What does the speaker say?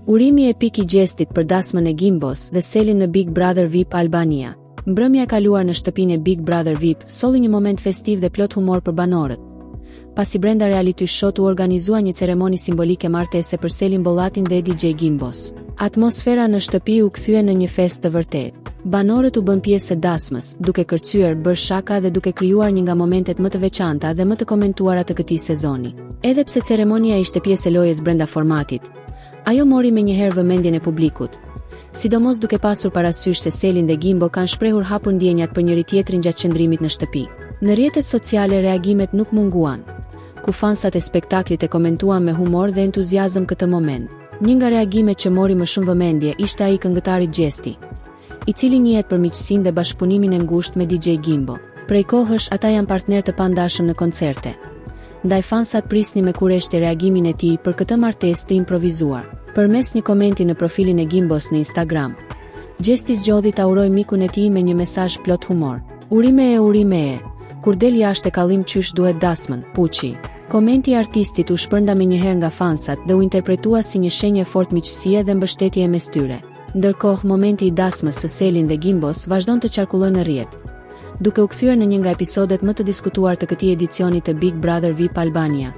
Urimi epik i Gjestit për dasmën e Gimbos dhe Selin në Big Brother VIP Albania. Mbrëmja e kaluar në shtëpinë e Big Brother VIP solli një moment festiv dhe plot humor për banorët. Pasi brenda reality show u organizua një ceremoni simbolike martese për Selin Bollatin dhe DJ Gimbos. Atmosfera në shtëpi u kthye në një festë të vërtetë. Banorët u bën pjesë e dasmës, duke kërcyer, bërë shaka dhe duke krijuar një nga momentet më të veçanta dhe më të komentuara të këtij sezoni. Edhe pse ceremonia ishte pjesë e lojës brenda formatit, ajo mori menjëherë vëmendjen e publikut. Sidomos duke pasur parasysh se Selin dhe Gimbo kanë shprehur hapur ndjenjat për njëri tjetrin gjatë qëndrimit në shtëpi. Në rrjetet sociale reagimet nuk munguan, ku fansat e spektaklit e komentuan me humor dhe entuziazëm këtë moment. Një nga reagimet që mori më shumë vëmendje ishte ai i këngëtarit Gjesti, i cili njihet për miqësinë dhe bashkëpunimin e ngushtë me DJ Gimbo. Prej kohësh ata janë partnerë të pandashëm në koncerte. Ndaj fansat prisni me kurreshtje reagimin e tij për këtë martesë të improvizuar. Përmes një komenti në profilin e Gimbos në Instagram, Gjesti zgjodhi ta uroj mikun e tij me një mesazh plot humor. Urime, kur del jashtë e kallim qysh duhet dasmën, puçi. Komenti i artistit u shpërnda menjëherë nga fansat dhe u interpretua si një shenjë fort miqësie dhe mbështetje mes tyre. Ndërkohë, momenti i dasmës së Selin dhe Gimbos vazhdon të qarkullojë në rrjet, duke u kthyer në një nga episodet më të diskutuar të këtij edicioni të Big Brother VIP Albania.